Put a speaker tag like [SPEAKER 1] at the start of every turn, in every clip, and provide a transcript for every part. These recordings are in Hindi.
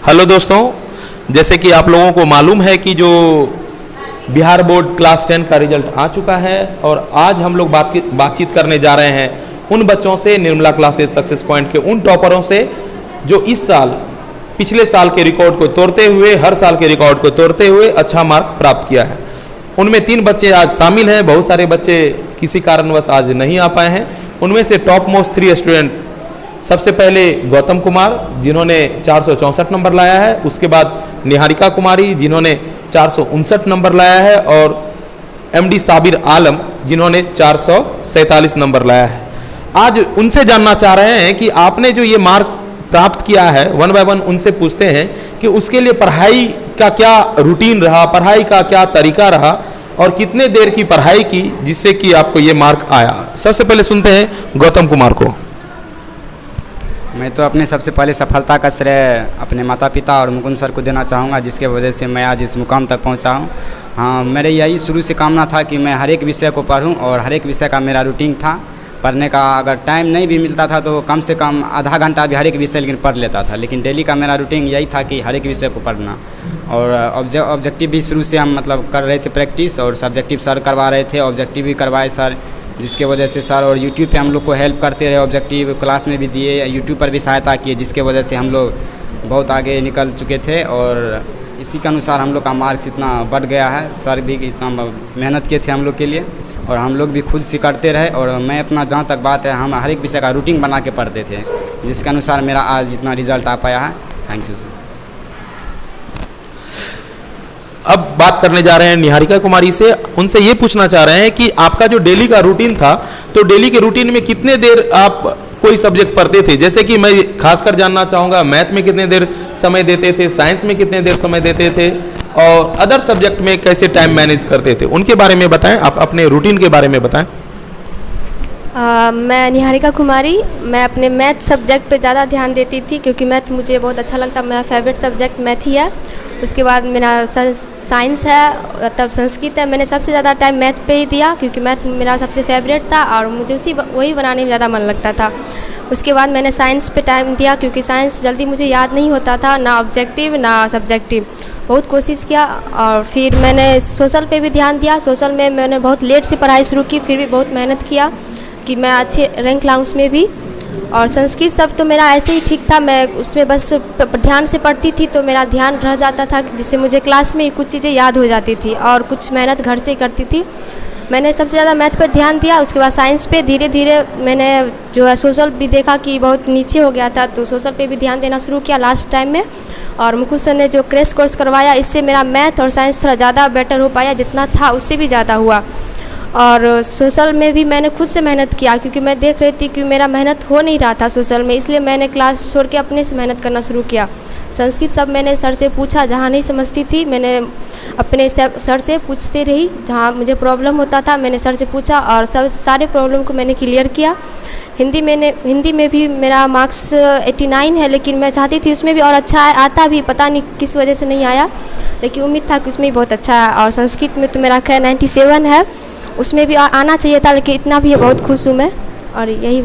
[SPEAKER 1] हेलो दोस्तों, जैसे कि आप लोगों को मालूम है कि जो बिहार बोर्ड क्लास 10 का रिजल्ट आ चुका है और आज हम लोग बातचीत करने जा रहे हैं उन बच्चों से, निर्मला क्लासेस सक्सेस पॉइंट के उन टॉपरों से जो इस साल पिछले साल के रिकॉर्ड को तोड़ते हुए, हर साल के रिकॉर्ड को तोड़ते हुए अच्छा मार्क प्राप्त किया है। उनमें 3 बच्चे आज शामिल हैं। बहुत सारे बच्चे किसी कारणवश आज नहीं आ पाए हैं। उनमें से टॉप मोस्ट 3 स्टूडेंट, सबसे पहले गौतम कुमार जिन्होंने 464 नंबर लाया है, उसके बाद निहारिका कुमारी जिन्होंने 459 नंबर लाया है और एमडी साबिर आलम जिन्होंने 447 नंबर लाया है। आज उनसे जानना चाह रहे हैं कि आपने जो ये मार्क प्राप्त किया है, 1 बाय 1 उनसे पूछते हैं कि उसके लिए पढ़ाई का क्या रूटीन रहा, पढ़ाई का क्या तरीका रहा और कितने देर की पढ़ाई की जिससे कि आपको ये मार्क आया। सबसे पहले सुनते हैं गौतम कुमार को।
[SPEAKER 2] मैं तो अपने सबसे पहले सफलता का श्रेय अपने माता पिता और मुकुंद सर को देना चाहूँगा, जिसके वजह से मैं आज इस मुकाम तक पहुँचा हूँ। हाँ, मेरे यही शुरू से कामना था कि मैं हर एक विषय को पढूं और हर एक विषय का मेरा रूटीन था पढ़ने का। अगर टाइम नहीं भी मिलता था तो कम से कम आधा घंटा भी हर एक विषय लेकिन पढ़ लेता था, लेकिन डेली का मेरा रूटीन यही था कि हर एक विषय को पढ़ना। और ऑब्जेक्टिव भी शुरू से हम मतलब कर रहे थे प्रैक्टिस, और सब्जेक्टिव सर करवा रहे थे, ऑब्जेक्टिव भी करवाए सर, जिसके वजह से सर और यूट्यूब पे हम लोग को हेल्प करते रहे। ऑब्जेक्टिव क्लास में भी दिए, यूट्यूब पर भी सहायता किए, जिसके वजह से हम लोग बहुत आगे निकल चुके थे और इसी के अनुसार हम लोग का मार्क्स इतना बढ़ गया है। सर भी इतना मेहनत किए थे हम लोग के लिए और हम लोग भी खुद से करते रहे। और मैं अपना जहाँ तक बात है, हम हर एक विषय का रूटीन बना के पढ़ते थे, जिसके अनुसार मेरा आज इतना रिजल्ट आ पाया है। Thank you sir.
[SPEAKER 1] अब बात करने जा रहे हैं निहारिका कुमारी से। उनसे ये पूछना चाह रहे हैं कि आपका जो डेली का रूटीन था, तो डेली के रूटीन में कितने देर आप कोई सब्जेक्ट पढ़ते थे? जैसे कि मैं खासकर जानना चाहूँगा मैथ में कितने देर समय देते थे, साइंस में कितने देर समय देते थे और अदर सब्जेक्ट में कैसे टाइम मैनेज करते थे, उनके बारे में बताएं। आप अपने रूटीन के बारे में बताएं।
[SPEAKER 3] मैं निहारिका कुमारी, मैं अपने मैथ सब्जेक्ट पे ज़्यादा ध्यान देती थी क्योंकि मैथ मुझे बहुत अच्छा लगता, मेरा फेवरेट सब्जेक्ट मैथ ही है। उसके बाद मेरा साइंस है, तब संस्कृत है। मैंने सबसे ज़्यादा टाइम मैथ पे ही दिया क्योंकि मैथ मेरा सबसे फेवरेट था और मुझे वही बनाने में ज़्यादा मन लगता था। उसके बाद मैंने साइंस पे टाइम दिया क्योंकि साइंस जल्दी मुझे याद नहीं होता था, ना ऑब्जेक्टिव ना सब्जेक्टिव। बहुत कोशिश किया और फिर मैंने सोशल पे भी ध्यान दिया। सोशल में मैंने बहुत लेट से पढ़ाई शुरू की, फिर भी बहुत मेहनत किया कि मैं अच्छे रैंक लाऊं उसमें भी। और संस्कृत सब तो मेरा ऐसे ही ठीक था, मैं उसमें बस ध्यान से पढ़ती थी तो मेरा ध्यान रह जाता था, जिससे मुझे क्लास में कुछ चीज़ें याद हो जाती थी और कुछ मेहनत घर से करती थी। मैंने सबसे ज़्यादा मैथ पर ध्यान दिया। उसके बाद साइंस पे धीरे धीरे मैंने जो है सोशल भी देखा कि बहुत नीचे हो गया था, तो सोशल पे भी ध्यान देना शुरू किया लास्ट टाइम में। और मुकुंद सर ने जो क्रैश कोर्स करवाया, इससे मेरा मैथ और साइंस थोड़ा ज़्यादा बेटर हो पाया, जितना था उससे भी ज़्यादा हुआ। और सोशल में भी मैंने खुद से मेहनत किया क्योंकि मैं देख रही थी कि मेरा मेहनत हो नहीं रहा था सोशल में, इसलिए मैंने क्लास छोड़ के अपने से मेहनत करना शुरू किया। संस्कृत सब मैंने सर से पूछा, जहाँ नहीं समझती थी मैंने अपने सर से पूछती रही, जहाँ मुझे प्रॉब्लम होता था मैंने सर से पूछा और सारे प्रॉब्लम को मैंने क्लियर किया। हिंदी में भी मेरा मार्क्स 89 है, लेकिन मैं चाहती थी उसमें भी और अच्छा आता भी, पता नहीं किस वजह से नहीं आया, लेकिन उम्मीद था कि उसमें भी बहुत अच्छा है। और संस्कृत में तो मेरा खैर 97 है, उसमें भी आना चाहिए था, लेकिन इतना भी है, बहुत खुश हूँ मैं। और यही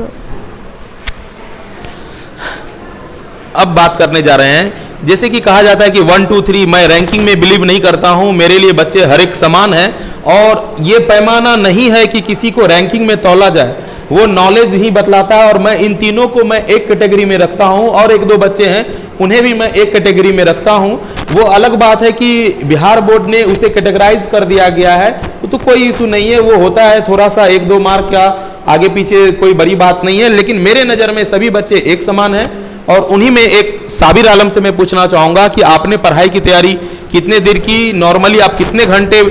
[SPEAKER 1] अब बात करने जा रहे हैं, जैसे कि कहा जाता है कि 1 2 3, मैं रैंकिंग में बिलीव नहीं करता हूं, मेरे लिए बच्चे हर एक समान हैं और ये पैमाना नहीं है कि किसी को रैंकिंग में तौला जाए, वो नॉलेज ही बतलाता है। और मैं इन तीनों को मैं एक कैटेगरी में रखता हूं और 1 2 बच्चे हैं उन्हें भी मैं एक कैटेगरी में रखता हूं। वो अलग बात है कि बिहार बोर्ड ने उसे कैटेगराइज कर दिया गया है, तो कोई इशू नहीं है, वो होता है थोड़ा सा 1 2 मार्क का आगे पीछे, कोई बड़ी बात नहीं है। लेकिन मेरे नज़र में सभी बच्चे एक समान हैं और उन्हीं में एक साबिर आलम से मैं पूछना चाहूँगा कि आपने पढ़ाई की तैयारी कितने देर की? नॉर्मली आप कितने घंटे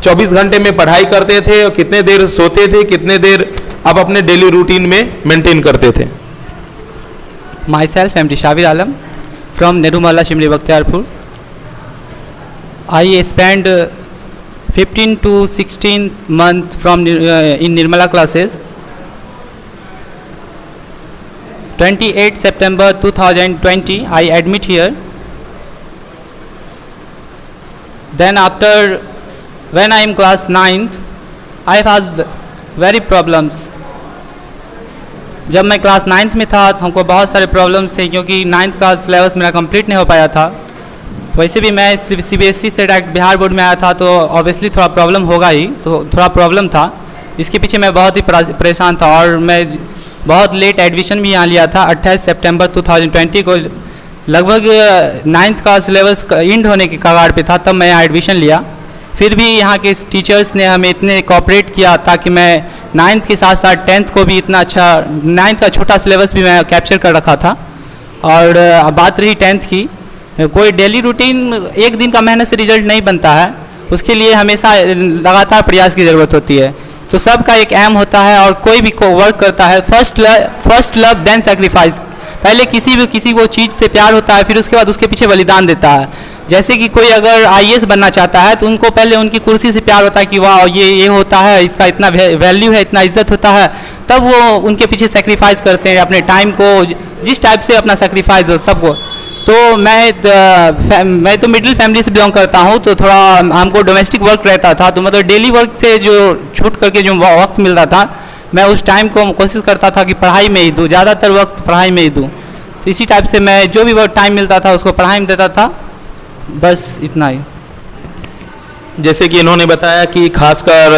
[SPEAKER 1] 24 घंटे में पढ़ाई करते थे और कितने देर सोते थे, कितने देर आप अपने डेली रूटीन में मेंटेन करते थे?
[SPEAKER 4] Myself, MD Sabir Alam from Nerumalla, Shimli, Bakhtiarpur. I spent 15 to 16 months in Nirmala classes. 28 September 2020, I admit here. Then after, when I am class 9th, I faced very problems. जब मैं क्लास 9th में था तो हमको बहुत सारे प्रॉब्लम्स थे, क्योंकि 9th का सिलेबस मेरा कंप्लीट नहीं हो पाया था। वैसे भी मैं CBSE से डायरेक्ट बिहार बोर्ड में आया था, तो ऑब्वियसली थोड़ा प्रॉब्लम होगा ही, तो थोड़ा प्रॉब्लम था। इसके पीछे मैं बहुत ही परेशान था और मैं बहुत लेट एडमिशन भी यहाँ लिया था। 28 सितंबर 2020 को लगभग 9th का सिलेबस एंड होने के कगार पे था, तब मैं यहाँ एडमिशन लिया। फिर भी यहाँ के टीचर्स ने हमें इतने कोऑपरेट किया ताकि मैं 9th के साथ साथ 10th को भी इतना अच्छा, 9th का छोटा सिलेबस भी मैं कैप्चर कर रखा था। और अब बात रही 10th की, कोई डेली रूटीन एक दिन का मेहनत से रिजल्ट नहीं बनता है, उसके लिए हमेशा लगातार प्रयास की ज़रूरत होती है। तो सबका एक एम होता है और कोई भी को वर्क करता है, फर्स्ट लव देन सेक्रीफाइस। पहले किसी को चीज़ से प्यार होता है, फिर उसके बाद उसके पीछे बलिदान देता है। जैसे कि कोई अगर IAS बनना चाहता है तो उनको पहले उनकी कुर्सी से प्यार होता है कि वाह ये होता है, इसका इतना वैल्यू है, इतना इज्जत होता है, तब वो उनके पीछे सेक्रीफाइस करते हैं अपने टाइम को, जिस टाइप से अपना सेक्रीफाइस हो सबको। तो मैं तो मिडिल फैमिली से बिलोंग करता हूँ, तो थोड़ा हमको डोमेस्टिक वर्क रहता था, तो मतलब डेली वर्क से जो छूट करके जो वक्त मिल रहा था, मैं उस टाइम को कोशिश करता था कि पढ़ाई में ही दूँ, ज़्यादातर वक्त पढ़ाई में ही दूँ। तो इसी टाइप से मैं जो भी टाइम मिलता था उसको पढ़ाई में देता था, बस इतना ही।
[SPEAKER 1] जैसे कि इन्होंने बताया कि खासकर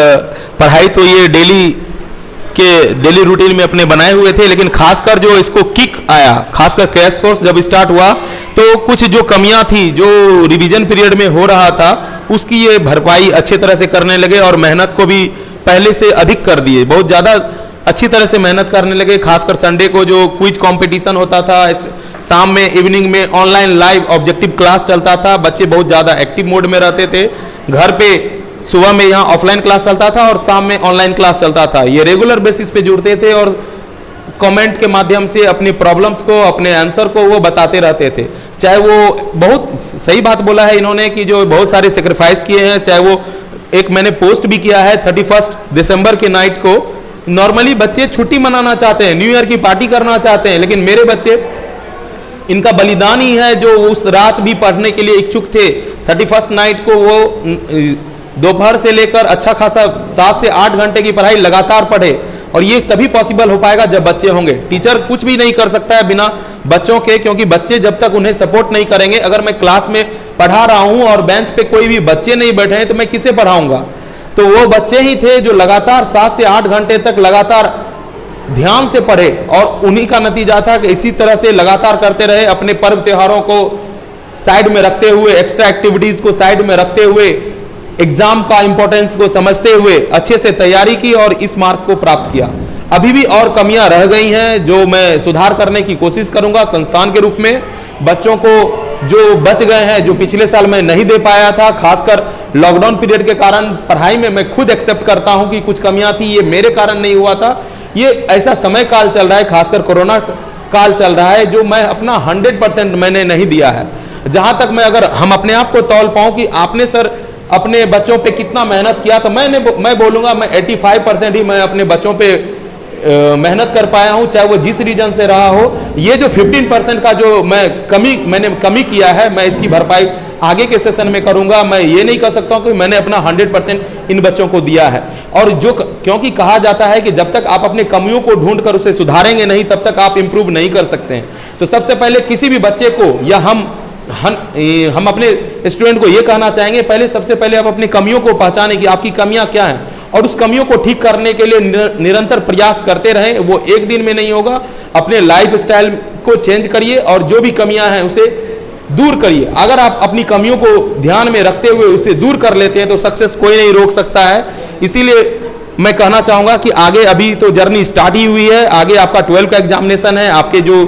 [SPEAKER 1] पढ़ाई तो ये डेली रूटीन में अपने बनाए हुए थे, लेकिन खासकर जो इसको किक आया, खासकर क्रैश कोर्स जब स्टार्ट हुआ तो कुछ जो कमियां थी जो रिवीजन पीरियड में हो रहा था उसकी ये भरपाई अच्छी तरह से करने लगे और मेहनत को भी पहले से अधिक कर दिए, बहुत ज़्यादा अच्छी तरह से मेहनत करने लगे। खासकर संडे को जो क्विज कंपटीशन होता था, शाम में इवनिंग में ऑनलाइन लाइव ऑब्जेक्टिव क्लास चलता था, बच्चे बहुत ज़्यादा एक्टिव मोड में रहते थे। घर पे सुबह में यहाँ ऑफलाइन क्लास चलता था और शाम में ऑनलाइन क्लास चलता था। ये रेगुलर बेसिस पे जुड़ते थे और कमेंट के माध्यम से अपनी प्रॉब्लम्स को, अपने आंसर को वो बताते रहते थे। चाहे वो बहुत सही बात बोला है इन्होंने कि जो बहुत सारे सेक्रीफाइस किए हैं, चाहे वो एक मैंने पोस्ट भी किया है 31 दिसंबर के नाइट को। नॉर्मली बच्चे छुट्टी मनाना चाहते हैं, न्यू ईयर की पार्टी करना चाहते हैं, लेकिन मेरे बच्चे, इनका बलिदान ही है जो उस रात भी पढ़ने के लिए इच्छुक थे। 31 नाइट को वो दोपहर से लेकर अच्छा खासा 7 से 8 घंटे की पढ़ाई लगातार पढ़े, और ये तभी पॉसिबल हो पाएगा जब बच्चे होंगे। टीचर कुछ भी नहीं कर सकता है बिना बच्चों के, क्योंकि बच्चे जब तक उन्हें सपोर्ट नहीं करेंगे, अगर मैं क्लास में पढ़ा रहा हूं और बेंच पे कोई भी बच्चे नहीं बैठे हैं तो मैं किसे पढ़ाऊंगा। तो वो बच्चे ही थे जो लगातार 7 से 8 घंटे तक लगातार ध्यान से पढ़े, और उन्हीं का नतीजा था कि इसी तरह से लगातार करते रहे। अपने पर्व त्योहारों को साइड में रखते हुए, एक्स्ट्रा एक्टिविटीज को साइड में रखते हुए, एग्जाम का इंपॉर्टेंस को समझते हुए अच्छे से तैयारी की और इस मार्क को प्राप्त किया। अभी भी और कमियां रह गई हैं जो मैं सुधार करने की कोशिश करूंगा संस्थान के रूप में। बच्चों को जो बच गए हैं, जो पिछले साल मैं नहीं दे पाया था, खासकर लॉकडाउन पीरियड के कारण पढ़ाई में, मैं खुद एक्सेप्ट करता हूं कि कुछ कमियां थी, ये मेरे कारण नहीं हुआ था। ये ऐसा समय काल चल रहा है, खासकर कोरोना काल चल रहा है, जो मैं अपना 100% मैंने नहीं दिया है। जहां तक मैं, अगर हम अपने आप को तौल पाऊं कि आपने सर अपने बच्चों पे कितना मेहनत किया, तो मैं बोलूंगा मैं 85% ही मैं अपने बच्चों पे मेहनत कर पाया हूं, चाहे वो जिस रीजन से रहा हो। ये जो 15% का जो मैंने कमी किया है, मैं इसकी भरपाई आगे के सेशन में करूंगा। मैं ये नहीं कर सकता हूं कि मैंने अपना 100% इन बच्चों को दिया है। और जो, क्योंकि कहा जाता है कि जब तक आप अपने कमियों को ढूंढ कर उसे सुधारेंगे नहीं, तब तक आप इंप्रूव नहीं कर सकते हैं। तो सबसे पहले किसी भी बच्चे को, या हम अपने स्टूडेंट को ये कहना चाहेंगे, पहले सबसे पहले आप अपनी कमियों को पहचानें कि आपकी कमियां क्या हैं, और उस कमियों को ठीक करने के लिए निरंतर प्रयास करते रहें। वो एक दिन में नहीं होगा। अपने लाइफ स्टाइल को चेंज करिए और जो भी कमियां हैं उसे दूर करिए। अगर आप अपनी कमियों को ध्यान में रखते हुए उसे दूर कर लेते हैं तो सक्सेस कोई नहीं रोक सकता है। इसीलिए मैं कहना चाहूँगा कि आगे अभी तो जर्नी स्टार्ट ही हुई है, आगे आपका 12 का एग्जामिनेशन है, आपके जो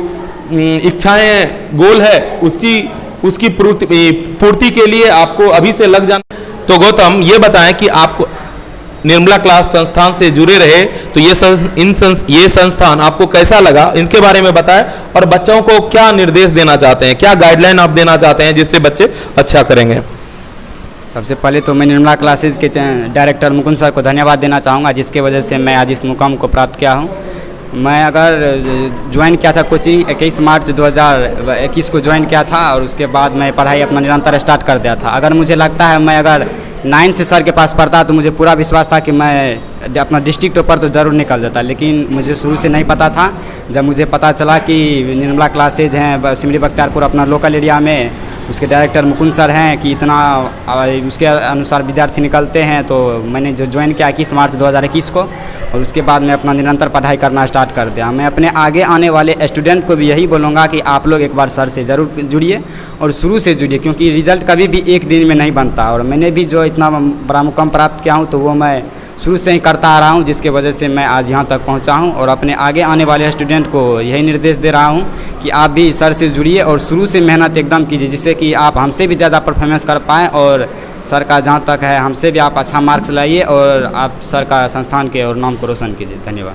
[SPEAKER 1] इच्छाएँ हैं, गोल है, उसकी पूर्ति के लिए आपको अभी से लग जाना। तो गौतम, ये बताएं कि आप निर्मला क्लास संस्थान से जुड़े रहे, तो ये संस्थान आपको कैसा लगा, इनके बारे में बताएं, और बच्चों को क्या निर्देश देना चाहते हैं, क्या गाइडलाइन आप देना चाहते हैं जिससे बच्चे अच्छा करेंगे।
[SPEAKER 2] सबसे पहले तो मैं निर्मला क्लासेस के डायरेक्टर मुकुंद सर को धन्यवाद देना चाहूँगा, जिसके वजह से मैं आज इस मुकाम को प्राप्त किया हूँ। मैं अगर ज्वाइन किया था कोचिंग 21 मार्च 2021 को ज्वाइन किया था, और उसके बाद मैं पढ़ाई अपना निरंतर स्टार्ट कर दिया था। अगर मुझे लगता है मैं अगर 9th से सर के पास पढ़ता तो मुझे पूरा विश्वास था कि मैं अपना डिस्ट्रिक्ट टॉपर तो ज़रूर निकल जाता, लेकिन मुझे शुरू से नहीं पता था। जब मुझे पता चला कि निर्मला क्लासेज हैं सिमरी बख्तियारपुर अपना लोकल एरिया में, उसके डायरेक्टर मुकुंद सर हैं कि इतना उसके अनुसार विद्यार्थी निकलते हैं, तो मैंने जो ज्वाइन किया 21 मार्च 2021 को, और उसके बाद मैं अपना निरंतर पढ़ाई करना स्टार्ट कर दिया। मैं अपने आगे आने वाले स्टूडेंट को भी यही बोलूँगा कि आप लोग एक बार सर से ज़रूर जुड़िए और शुरू से जुड़िए, क्योंकि रिजल्ट कभी भी एक दिन में नहीं बनता। और मैंने भी जो इतना बड़ा मुकाम प्राप्त किया हूँ तो वो मैं शुरू से ही करता आ रहा हूँ, जिसके वजह से मैं आज यहाँ तक पहुँचा हूँ। और अपने आगे आने वाले स्टूडेंट को यही निर्देश दे रहा हूँ कि आप भी सर से जुड़िए और शुरू से मेहनत एकदम कीजिए, जिससे कि आप हमसे भी ज़्यादा परफॉर्मेंस कर पाएँ, और सर का जहाँ तक है हमसे भी आप अच्छा मार्क्स लाइए और आप सर का संस्थान के और नाम को रोशन कीजिए। धन्यवाद।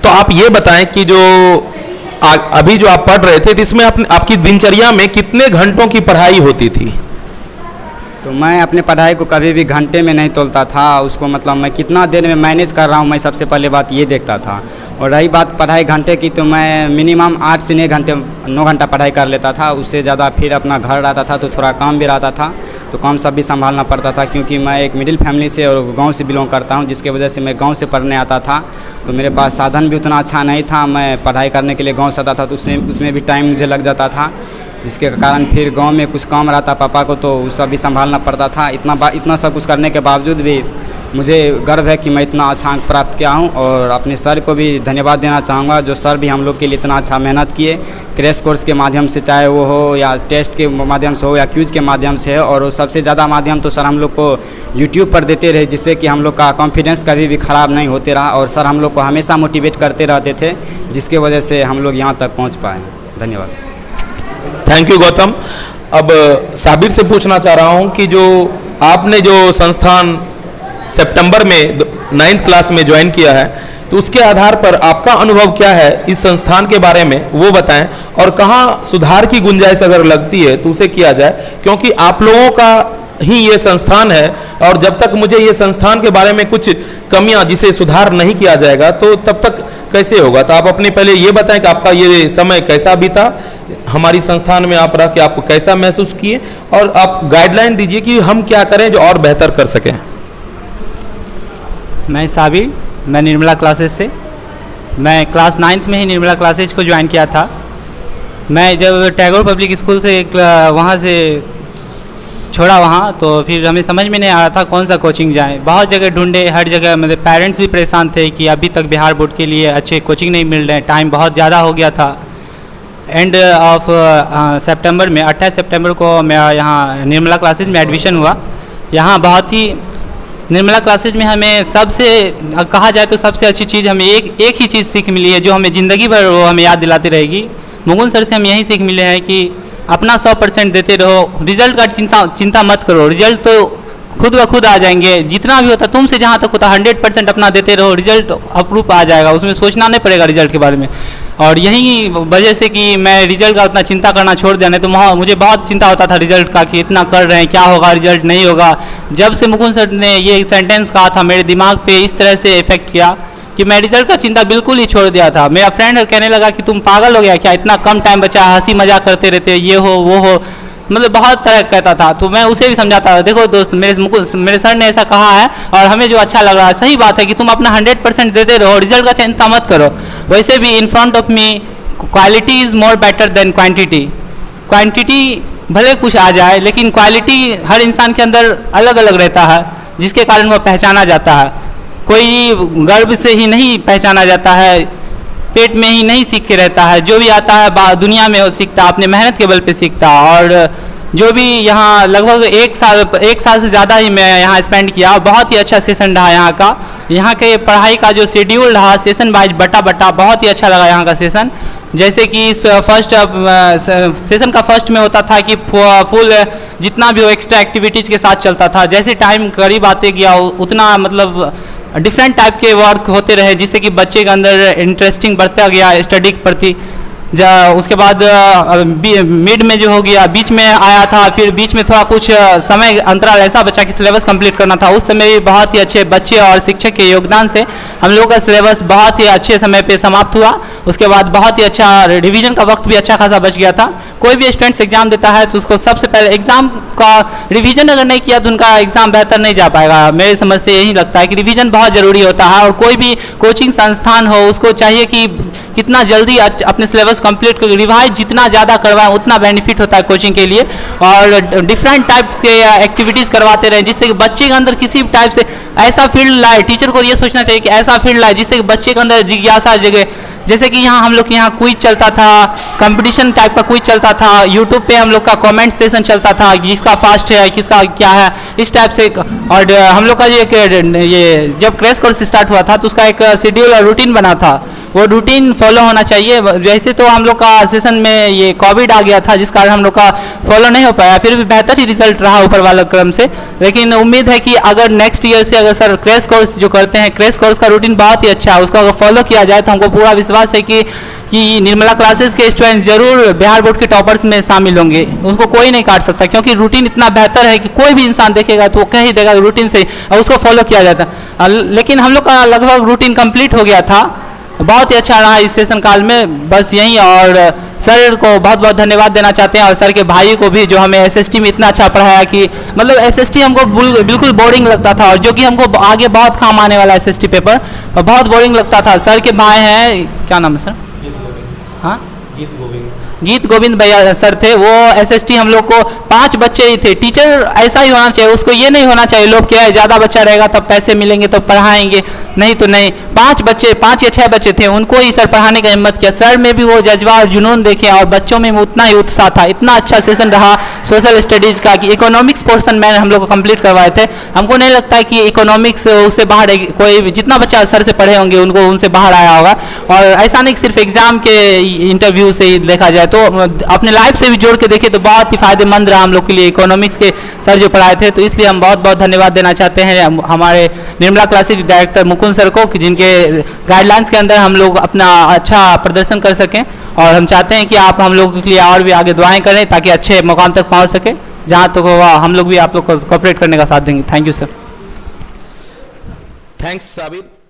[SPEAKER 1] तो आप ये बताएं कि जो अभी जो आप पढ़ रहे थे तो इसमें आपकी दिनचर्या में कितने घंटों की पढ़ाई होती थी?
[SPEAKER 2] तो मैं अपने पढ़ाई को कभी भी घंटे में नहीं तोलता था, उसको मतलब मैं कितना देर में मैनेज कर रहा हूँ मैं सबसे पहले बात ये देखता था। और रही बात पढ़ाई घंटे की, तो मैं मिनिमम 8 से 9 घंटा पढ़ाई कर लेता था। उससे ज़्यादा फिर अपना घर रहता था तो थोड़ा काम भी रहता था, तो काम सब भी संभालना पड़ता था, क्योंकि मैं एक मिडिल फैमिली से और गांव से बिलोंग करता हूं, जिसके वजह से मैं गांव से पढ़ने आता था। तो मेरे पास साधन भी उतना अच्छा नहीं था, मैं पढ़ाई करने के लिए गांव से आता था तो उसमें भी टाइम मुझे लग जाता था, जिसके कारण फिर गांव में कुछ काम रहता पापा को तो उस सब भी संभालना पड़ता था। इतना सब कुछ करने के बावजूद भी मुझे गर्व है कि मैं इतना अच्छा अंक प्राप्त किया हूं। और अपने सर को भी धन्यवाद देना चाहूँगा, जो सर भी हम लोग के लिए इतना अच्छा मेहनत किए, क्रैश कोर्स के माध्यम से, चाहे वो हो या टेस्ट के माध्यम से हो या क्विज के माध्यम से हो। और सबसे ज़्यादा माध्यम तो सर हम लोग को यूट्यूब पर देते रहे, जिससे कि हम लोग का कॉन्फिडेंस कभी भी ख़राब नहीं होते रहा, और सर हम लोग को हमेशा मोटिवेट करते रहते थे, जिसके वजह से हम लोग यहाँ तक पहुँच पाए। धन्यवाद।
[SPEAKER 1] Thank you Gautam. अब साबिर से पूछना चाह रहा हूं कि जो आपने जो संस्थान सितंबर में 9th क्लास में ज्वाइन किया है, तो उसके आधार पर आपका अनुभव क्या है इस संस्थान के बारे में वो बताएं, और कहाँ सुधार की गुंजाइश अगर लगती है तो उसे किया जाए, क्योंकि आप लोगों का ही ये संस्थान है, और जब तक मुझे ये संस्थान के बारे में कुछ कमियां जिसे सुधार नहीं किया जाएगा तो तब तक कैसे होगा। तो आप अपने पहले ये बताएं कि आपका ये समय कैसा बीता, हमारी संस्थान में आप रह के आपको कैसा महसूस किए, और आप गाइडलाइन दीजिए कि हम क्या करें जो और बेहतर कर सकें।
[SPEAKER 4] मैं साबिर, मैं निर्मला क्लासेस से, मैं क्लास 9th में ही निर्मला क्लासेज को ज्वाइन किया था। मैं जब टैगोर पब्लिक स्कूल से वहाँ से छोड़ा वहाँ, तो फिर हमें समझ में नहीं आ रहा था कौन सा कोचिंग जाएं। बहुत जगह ढूंढे, हर जगह मेरे पेरेंट्स भी परेशान थे कि अभी तक बिहार बोर्ड के लिए अच्छे कोचिंग नहीं मिल रहे, टाइम बहुत ज़्यादा हो गया था। एंड ऑफ सितंबर में 28 सितंबर को मेरा यहाँ निर्मला क्लासेज में एडमिशन हुआ। यहाँ बहुत ही निर्मला क्लासेज में हमें सबसे कहा जाए तो सबसे अच्छी चीज़ हमें एक ही चीज़ सीख मिली है, जो हमें ज़िंदगी भर वो हमें याद दिलाती रहेगी। मुकुंद सर से हम यही सीख मिले हैं कि अपना 100% देते रहो, रिजल्ट का चिंता मत करो, रिजल्ट तो खुद ब खुद आ जाएंगे। जितना भी होता तुमसे जहाँ तक होता 100% अपना देते रहो, रिजल्ट अप्रूव आ जाएगा, उसमें सोचना नहीं पड़ेगा रिजल्ट के बारे में। और यही वजह से कि मैं रिजल्ट का उतना चिंता करना छोड़ दिया, नहीं तो मुझे बहुत चिंता होता था रिजल्ट का कि इतना कर रहे हैं क्या होगा, रिजल्ट नहीं होगा। जब से मुकुंद सर ने ये सेंटेंस कहा था, मेरे दिमाग पे इस तरह से इफेक्ट किया कि मैं रिजल्ट का चिंता बिल्कुल ही छोड़ दिया था। मेरा फ्रेंड कहने लगा कि तुम पागल हो गया क्या, इतना कम टाइम बचा, हंसी मजाक करते रहते, ये हो वो हो, मतलब बहुत तरह कहता था। तो मैं उसे भी समझाता था, देखो दोस्त, मेरे सर ने ऐसा कहा है और हमें जो अच्छा लग रहा है सही बात है कि तुम अपना 100% देते रहो, रिजल्ट का चिंता मत करो। वैसे भी in front of me quality is more better than quantity. Quantity भले कुछ आ जाए, लेकिन क्वालिटी हर इंसान के अंदर अलग अलग रहता है, जिसके कारण वह पहचाना जाता है। कोई गर्व से ही नहीं पहचाना जाता है, पेट में ही नहीं सीख के रहता है। जो भी आता है दुनिया में वो सीखता, अपने मेहनत के बल पे सीखता। और जो भी यहाँ लगभग एक साल से ज़्यादा ही मैं यहाँ स्पेंड किया, बहुत ही अच्छा सेशन रहा यहाँ का। यहाँ के पढ़ाई का जो शेड्यूल रहा सेशन वाइज बटा बहुत ही अच्छा लगा यहाँ का सेशन। जैसे कि सेशन का फर्स्ट में होता था कि फुल जितना भी हो एक्स्ट्रा एक्टिविटीज़ के साथ चलता था। जैसे टाइम करीब आते गया उतना मतलब डिफरेंट टाइप के वर्क होते रहे, जिससे कि बच्चे के अंदर इंटरेस्टिंग बढ़ता गया स्टडी के प्रति। उसके बाद मिड में जो हो गया, बीच में आया था, फिर बीच में थोड़ा कुछ समय अंतराल ऐसा बचा कि सिलेबस कंप्लीट करना था। उस समय भी बहुत ही अच्छे बच्चे और शिक्षक के योगदान से हम लोगों का सिलेबस बहुत ही अच्छे समय पे समाप्त हुआ। उसके बाद बहुत ही अच्छा रिवीजन का वक्त भी अच्छा खासा बच गया था। कोई भी स्टूडेंट्स एग्जाम देता है तो उसको सबसे पहले एग्जाम का रिवीजन अगर नहीं किया तो उनका एग्जाम बेहतर नहीं जा पाएगा। मेरी समझ से यही लगता है कि रिवीजन बहुत ज़रूरी होता है, और कोई भी कोचिंग संस्थान हो उसको चाहिए कि कितना जल्दी अपने सिलेबस कंप्लीट कर, रिवाइज जितना ज़्यादा करवाएं उतना बेनिफिट होता है कोचिंग के लिए, और डिफरेंट टाइप के एक्टिविटीज़ करवाते रहें जिससे कि बच्चे के अंदर किसी भी टाइप से ऐसा फील्ड लाए। टीचर को ये सोचना चाहिए कि ऐसा फील्ड लाए जिससे कि बच्चे के अंदर जिज्ञासा जगे। जैसे कि यहाँ हम लोग के यहाँ क्विज चलता था, कंपटीशन टाइप का क्विज चलता था, यूट्यूब पे हम लोग का कमेंट सेशन चलता था, किसका फास्ट है किसका क्या है इस टाइप से। और हम लोग का ये जब क्रैश कोर्स स्टार्ट हुआ था तो उसका एक शेड्यूल और रूटीन बना था, वो रूटीन फॉलो होना चाहिए। वैसे तो हम लोग का सेशन में ये कोविड आ गया था जिस कारण हम लोग का फॉलो नहीं हो पाया, फिर भी बेहतर ही रिजल्ट रहा ऊपर वाला क्रम से। लेकिन उम्मीद है कि अगर नेक्स्ट ईयर से अगर सर क्रैश कोर्स जो करते हैं, क्रैश कोर्स का रूटीन बहुत ही अच्छा है, उसको अगर फॉलो किया जाए तो हमको पूरा विश्वास है कि निर्मला क्लासेस के स्टूडेंट्स जरूर बिहार बोर्ड के टॉपर्स में शामिल होंगे। उसको कोई नहीं काट सकता क्योंकि रूटीन इतना बेहतर है कि कोई भी इंसान देखेगा तो वो कह ही देगा रूटीन से, और उसको फॉलो किया जाता है। लेकिन हम लोग का लगभग रूटीन कंप्लीट हो गया था, बहुत ही अच्छा रहा इस सेशन काल में। बस यही, और सर को बहुत बहुत धन्यवाद देना चाहते हैं, और सर के भाई को भी जो हमें एसएसटी में इतना अच्छा पढ़ाया कि मतलब एसएसटी हमको बिल्कुल बोरिंग लगता था, और जो कि हमको आगे बहुत काम आने वाला एसएसटी पेपर, और बहुत बोरिंग लगता था। सर के भाई हैं, क्या नाम है सर? हाँ, गीत गोविंद भैया सर थे। वो एसएसटी हम लोग को 5 बच्चे ही थे। टीचर ऐसा ही होना चाहिए, उसको ये नहीं होना चाहिए लोग क्या है ज़्यादा बच्चा रहेगा तब पैसे मिलेंगे तो पढ़ाएंगे, नहीं तो नहीं। 5 बच्चे, 5 या 6 बच्चे थे, उनको ही सर पढ़ाने का हिम्मत किया। सर में भी वो जज्बा और जुनून देखे, और बच्चों में उतना ही उत्साह था। इतना अच्छा सेशन रहा सोशल स्टडीज़ का कि इकोनॉमिक्स पोर्शन में हम लोग को कंप्लीट करवाए थे। हमको नहीं लगता है कि इकोनॉमिक्स उससे बाहर कोई जितना बच्चा सर से पढ़े होंगे उनको उनसे बाहर आया होगा। और ऐसा नहीं सिर्फ एग्जाम के इंटरव्यू से ही देखा जाए तो अपने लाइफ से भी जोड़ के देखें तो बहुत ही फायदेमंद रहा हम लोग के लिए इकोनॉमिक्स के सर जो पढ़ाए थे। तो इसलिए हम बहुत बहुत धन्यवाद देना चाहते हैं हमारे निर्मला क्लासेस के डायरेक्टर मुकुंद सर को, कि जिनके गाइडलाइंस के अंदर हम लोग अपना अच्छा प्रदर्शन कर सकें। और हम चाहते हैं कि आप हम लोगों के लिए और भी आगे दुआएं करें ताकि अच्छे मुकाम तक पहुँच सके, जहाँ तक होगा हम लोग भी आप लोग को कोऑपरेट करने का साथ देंगे। Thank you sir.
[SPEAKER 1] Thanks Sabir.